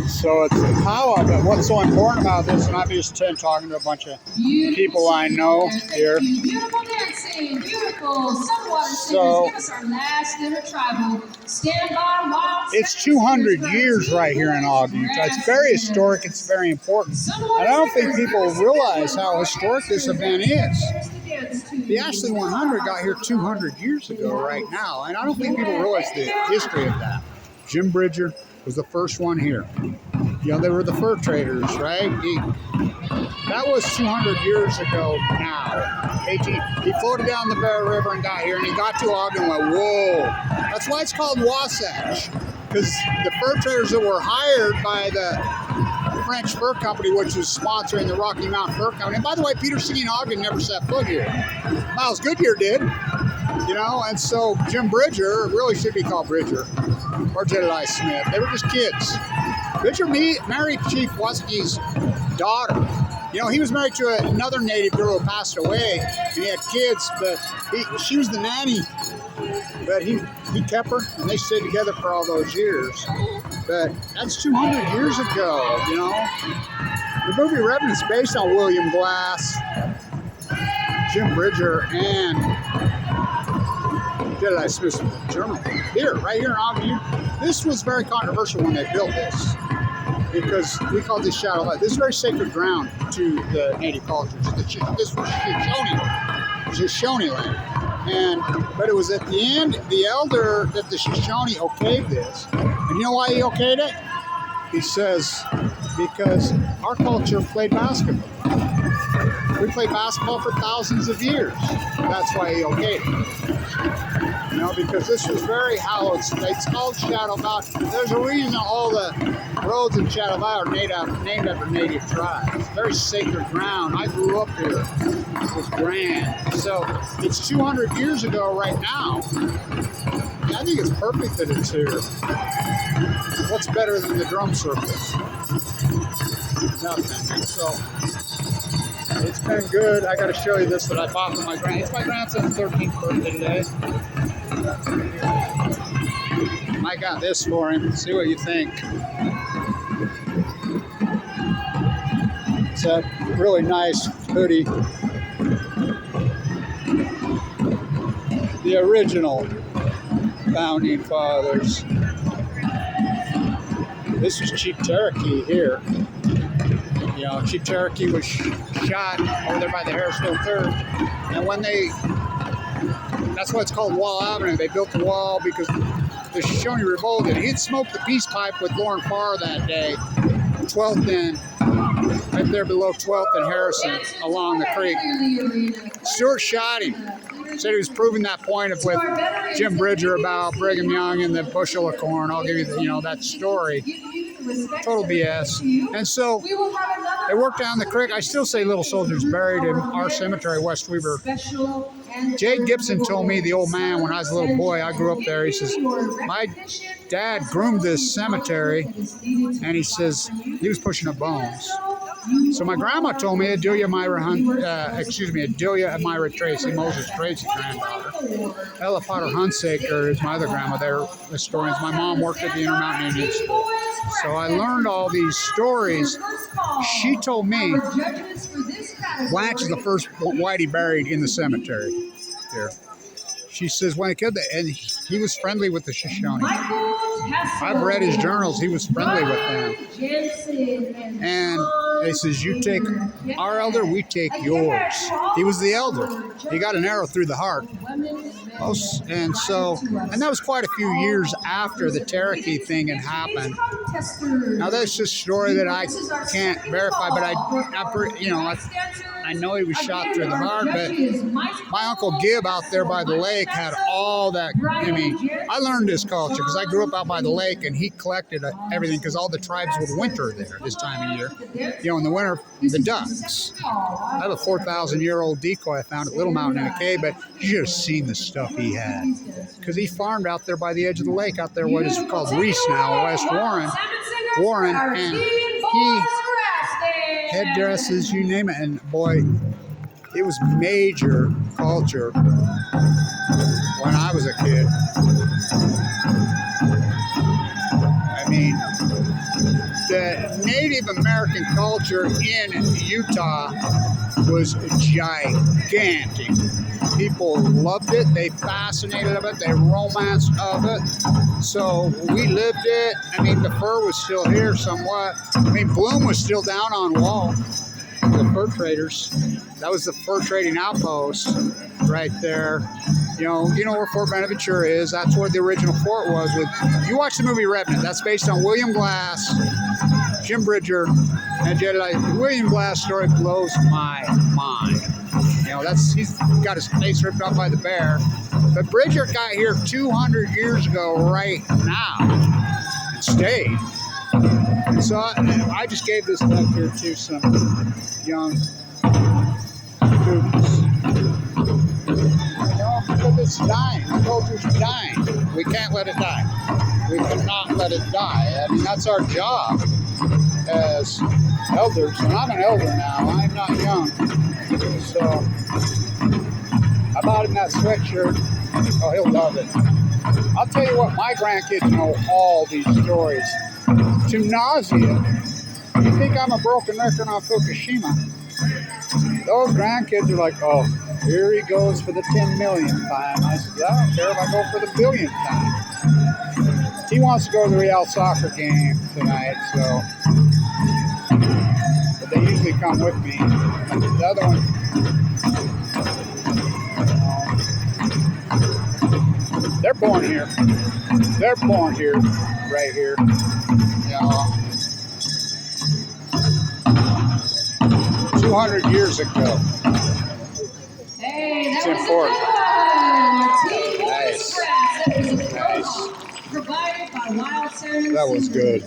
So it's how, but what's so important about this, and I'm just talking to a bunch of people I know here. Beautiful dancing, beautiful sunwater singers. Give us our last dinner tribal. Stand by while it's 200 years right here in Ogden. It's very historic. It's very important. And I don't think people realize how historic this event is. The Ashley 100 got here 200 years ago right now, and I don't think people realize the history of that. Jim Bridger was the first one here. You know, they were the fur traders, right? That was 200 years ago now. He floated down the Bear River and got here, and he got to Ogden and went, whoa. That's why it's called Wasatch, because the fur traders that were hired by the French Fur Company, which was sponsoring the Rocky Mountain Fur Company. And by the way, Peter Singing Ogden never set foot here. Miles Goodyear did, you know, and so Jim Bridger really should be called Bridger, or Jedediah Smith. They were just kids. Bridger married Chief Waskey's daughter. You know, he was married to another native girl who passed away, and he had kids, but she was the nanny. But he kept her, and they stayed together for all those years. But that's 200 years ago, you know. The movie Revenant's based on William Glass, Jim Bridger, and Jedediah Smith's journal. Here, right here in Ogden. This was very controversial when they built this, because we call this shadow light. This is very sacred ground to the native cultures. This was Shoshone land. But it was at the end, the elder that the Shoshone okayed this. And you know why he okayed it? He says, because our culture played basketball. We played basketball for thousands of years. That's why he okayed it. You know, because this was very hallowed. It's called Shadow Valley. There's a reason all the roads in Shadow Valley are named after native tribes. It's very sacred ground. I grew up here. It was grand. So it's 200 years ago right now. I think it's perfect that it's here. What's better than the drum circles? Nothing. So it's been good. I got to show you this that I bought for my grandson. It's my grandson's 13th birthday today. I got this for him. See what you think. It's a really nice hoodie. The original Founding Fathers. This is Chief Cherokee here. You know, Chief Cherokee was shot over there by the Harrisville 3rd. And when that's why it's called Wall Avenue. They built the wall because the Shoshone revolted. He had smoked the peace pipe with Lauren Farr that day, 12th and right there below 12th and Harrison along the creek. Stewart shot him. Said he was proving that point with Jim Bridger about Brigham Young and the bushel of corn. I'll give you that story. Total BS. And so they worked down the creek. I still say Little Soldier's buried in our cemetery, West Weaver. Jade Gibson told me, the old man, when I was a little boy, I grew up there, he says, my dad groomed this cemetery, and he says, he was pushing up bones. So my grandma told me Adelia Myra Tracy, Moses Tracy's granddaughter. Ella Potter Hunsaker is my other grandma. They're historians. My mom worked at the Intermountain Indian School. So I learned all these stories. She told me Blanch is the first whitey buried in the cemetery here. She says when he killed it, and he was friendly with the Shoshone. I've read his journals. He was friendly with them. And they says, you take our elder, we take yours. He was the elder. He got an arrow through the heart. And that was quite a few years after the Cherokee thing had happened. Now that's just a story that I can't verify, but I know he was shot through the heart, but my Uncle Gib out there by the lake had all that. I mean, I learned this culture because I grew up out by the lake, and he collected everything because all the tribes would winter there this time of year. You know, in the winter, the ducks. I have a 4,000-year-old decoy I found at Little Mountain in a cave, but you should have seen the stuff he had because he farmed out there by the edge of the lake out there, what is called Reese now, West Warren, and he headdresses, you name it, and boy, it was major culture when I was a kid. I mean, the Native American culture in Utah was gigantic. People loved it. They fascinated of it. They romanced of it. So we lived it. I mean, the fur was still here somewhat. I mean, Bloom was still down on Wall. The fur traders. That was the fur trading outpost right there. You know where Fort Bonaventura is. That's where the original fort was. You watch the movie Revenant. That's based on William Glass, Jim Bridger, and Jedediah. The William Glass story blows my mind. He's got his face ripped off by the bear. But Bridger got here 200 years ago right now and stayed. So I just gave this book here to some young students. Because it's dying. The culture's dying. We can't let it die. We cannot let it die. I mean, that's our job as elders. And I'm an elder now. I'm not young. So I bought him that sweatshirt. Oh, he'll love it. I'll tell you what, my grandkids know all these stories to nausea. You think I'm a broken record on Fukushima? Those grandkids are like, oh, here he goes for the 10 millionth time. I said, I don't care if I go for the billionth time. He wants to go to the Real soccer game tonight, so. But they usually come with me. The other one, they're born here. They're born here, right here. 200 years ago. Hey, it's that important. Nice. Provided by Wild Sermons. That was good.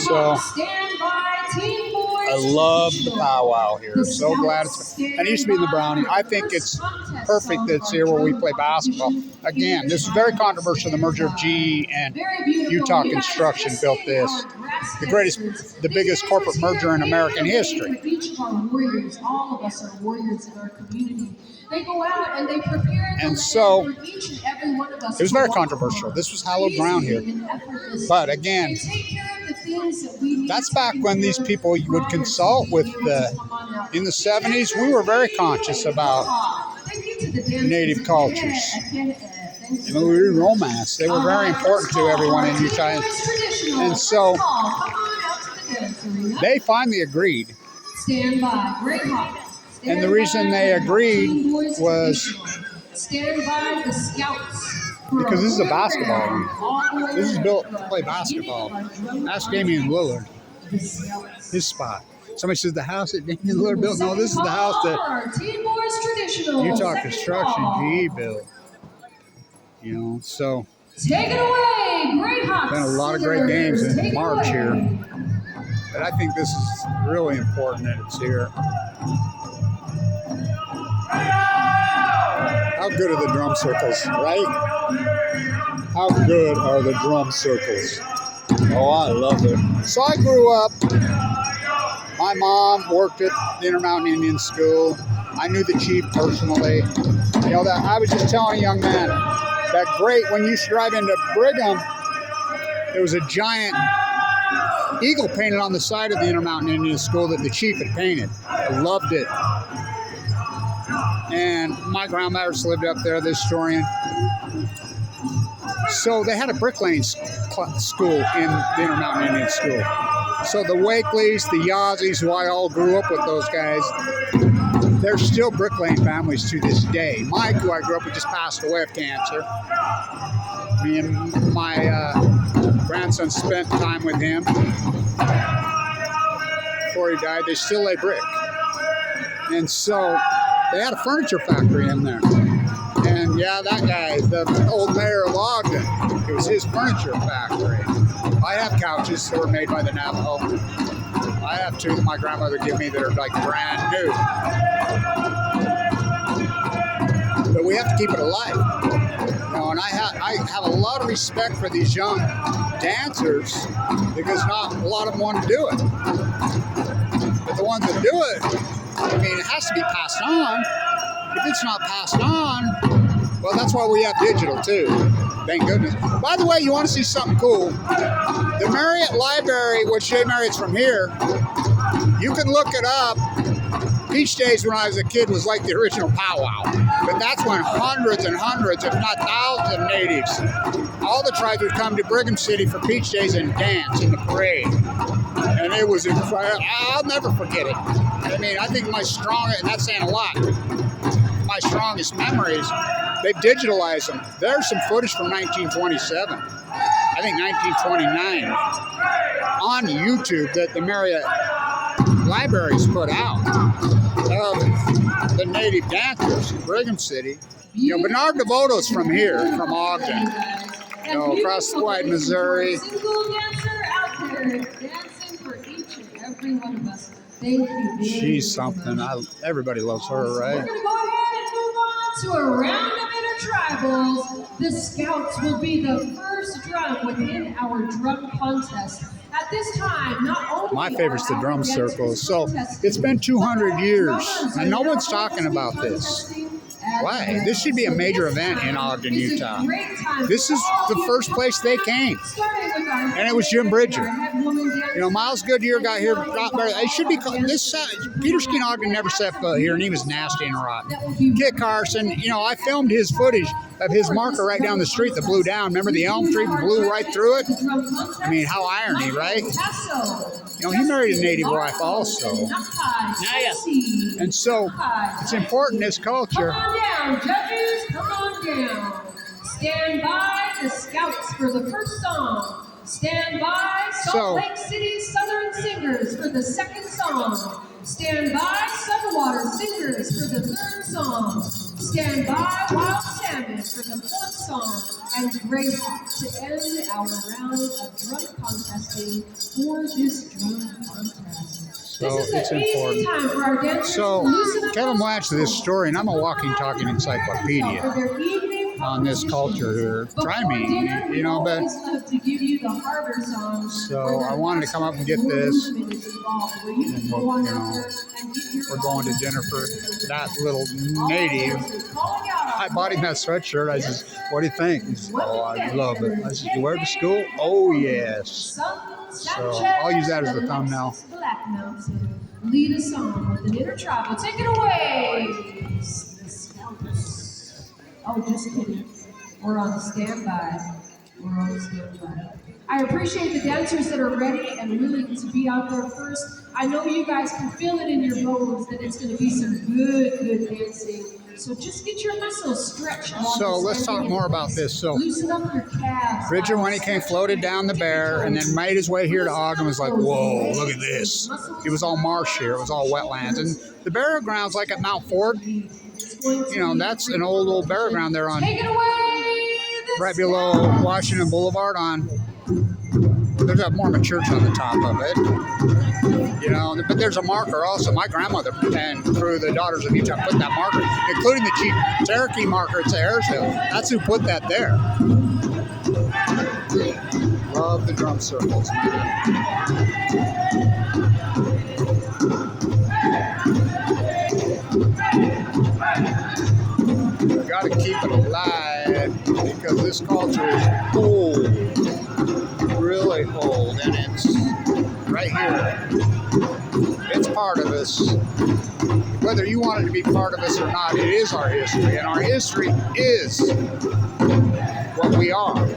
So, stand by, Team Boys. I love the powwow here. So glad it's. And it used to be in the Brownie. I think it's perfect that it's here where we play basketball. Again, this is very controversial. The merger of GE and Utah Construction built this. The biggest corporate merger in American history. Each of our warriors, all of us are warriors in our community. They go out and they prepare. And so, each and every one of us it was very controversial. This was hallowed ground here. But again, that's back when these people would consult with in the 70s, we were very conscious about native cultures. We romance. They were very important to everyone in Utah. And so they finally agreed. Stand by. Great hawk. And the reason they agreed was because this is a basketball arena. This is built to play basketball. Ask Damian Lillard. His spot. Somebody says the house that Damian Lillard built. No, this is the house that Utah Construction GE built. So take it away, Great Hawks. Been a lot of great games in March here. But I think this is really important that it's here. How good are the drum circles, right? How good are the drum circles? Oh, I love it. So I grew up, my mom worked at the Intermountain Indian School. I knew the chief personally. That I was just telling a young man that when you used to drive into Brigham, there was a giant eagle painted on the side of the Intermountain Indian School that the chief had painted. I loved it. And my grandmother's lived up there, the historian. So they had a bricklaying school in the Intermountain Indian School. So the Wakeleys, the Yazzies, who I all grew up with those guys, they're still bricklaying families to this day. Mike, who I grew up with, just passed away of cancer. Me and my grandson spent time with him before he died. They still lay brick. And so they had a furniture factory in there. And yeah, that guy, the old mayor of Ogden, it was his furniture factory. I have couches that were made by the Navajo. I have two that my grandmother gave me that are like brand new. But we have to keep it alive. And I have a lot of respect for these young dancers because not a lot of them want to do it. But the ones that do it, I mean, it has to be passed on. If it's not passed on, Well, that's why we have digital too. Thank goodness. By the way, you want to see something cool? The Marriott Library, which Jay Marriott's from here, you can look it up. Beach Days when I was a kid was like the original powwow. But that's when hundreds and hundreds, if not thousands of natives, all the tribes would come to Brigham City for Beach Days and dance in the parade. And it was incredible. I'll never forget it. I mean, I think my strongest, and that's saying a lot, my strongest memories, they've digitalized them. There's some footage from 1927, I think 1929, on YouTube that the Marriott Libraries put out of the native dancers in Brigham City. You know, Bernard DeVoto's from here, from Ogden, you know, across the White Missouri. Single dancer out there dancing for each and every one of us. Thank you. She's something. Everybody loves her, right? We're going to go ahead and move on to a round of intertribals. The Scouts will be the first drum within our drum contest. At this time, not only my favorite's the drum circles. So it's been 200 years, and no one's talking about this. Why? This should be a major event in Ogden, Utah. This is the first place they came, and it was Jim Bridger. You know, Miles Goodyear got here. It should be this. Peter Skeen Ogden never set foot here, and he was nasty and rotten. Kit Carson. You know, I filmed his footage of his marker right down the street that blew down. Remember the elm tree blew right through it? I mean, how irony, right? You know, he married a native wife also. And so it's important, this culture. Come on down, judges, come on down. Stand by the Scouts for the first song. Stand by Salt Lake City Southern Singers for the second song. Stand by Sunwater Singers for the third song. Stand by Wild Salmon for the fourth song. And Greyhawk to end our round of drum contesting for this drum contest. So it's important. Time for our dancers. So Kevin Blanch to this story, and I'm a walking, talking encyclopedia on this culture here. Try me, you know, but so I wanted to come up and get this. And you know, we're going to Jennifer, that little native. I bought him that sweatshirt. I says, what do you think? He says, oh, I love it. I says, you wear it to school? Oh, yes. So I'll use that as the thumbnail. Lead us on with an intertribal. Take it away. Oh, just kidding. We're on standby. We're on standby. I appreciate the dancers that are ready and willing to be out there first. I know you guys can feel it in your bones that it's going to be some good dancing. So just get your muscles stretched. So let's talk more about this. So loosen up your calves. Bridger, when he came, floated down the Bear and then made his way here to Ogden, was like, whoa, look at this. It was all marsh here. It was all wetlands. And the burial ground's like at Mount Ford. You know, that's an old burial ground there on, right below Washington Boulevard on, there's a Mormon church on the top of it, you know, but there's a marker also. My grandmother and crew, the Daughters of Utah, put that marker, including the Chief Cherokee marker at Sayersville. That's who put that there. Love the drum circles. We got to keep it alive because this culture is old, really old, and it's right here. It's part of us. Whether you want it to be part of us or not, it is our history, and our history is what we are.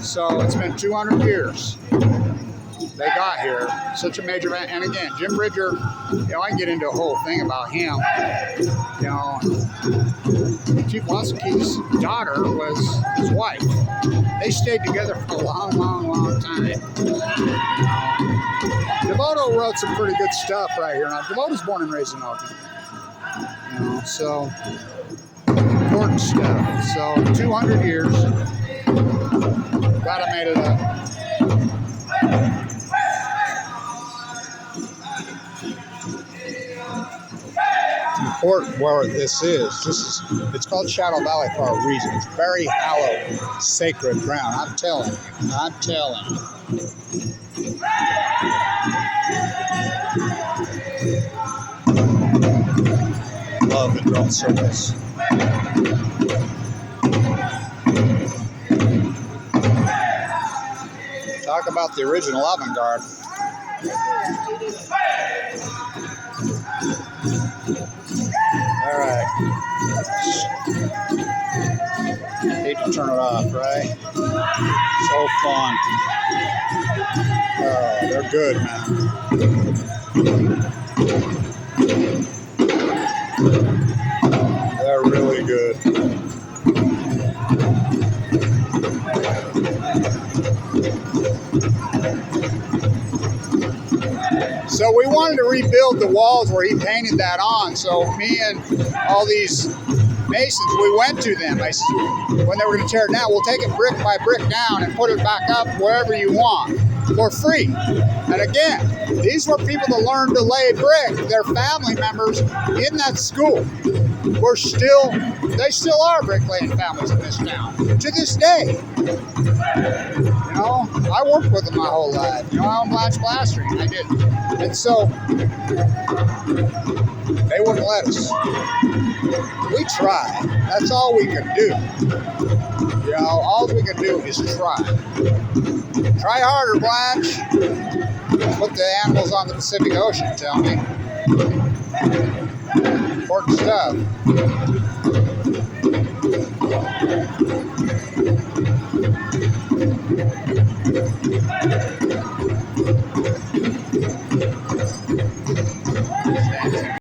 So it's been 200 years. They got here, such a major event. And again, Jim Bridger, you know, I can get into a whole thing about him. You know, Chief Wassake's daughter was his wife. They stayed together for a long time. DeVoto wrote some pretty good stuff right here. Now, DeVoto's born and raised in Ogden. You know, so important stuff. So 200 years. Glad I made it up. Important where this is. It's called Shadow Valley for a reason. It's very hallowed, sacred ground. I'm telling you. Love it. drum circles. Talk about the original avant-garde. All right. Hate to turn it off, right? So fun. Oh, they're good, man. They're really good. So we wanted to rebuild the walls where he painted that on. So me and all these masons, we went to them. I said, when they were going to tear it down, we'll take it brick by brick down and put it back up wherever you want for free. And again, these were people that learned to lay brick. Their family members in that school were they still are bricklaying families in this town to this day. You know, I worked with them my whole life. You know, I own Blanch Plastering. I did. And so they wouldn't let us. We tried. That's all we could do. You know, all we could do is try. Try harder, Blanch. Put the animals on the Pacific Ocean, tell me. Important stuff.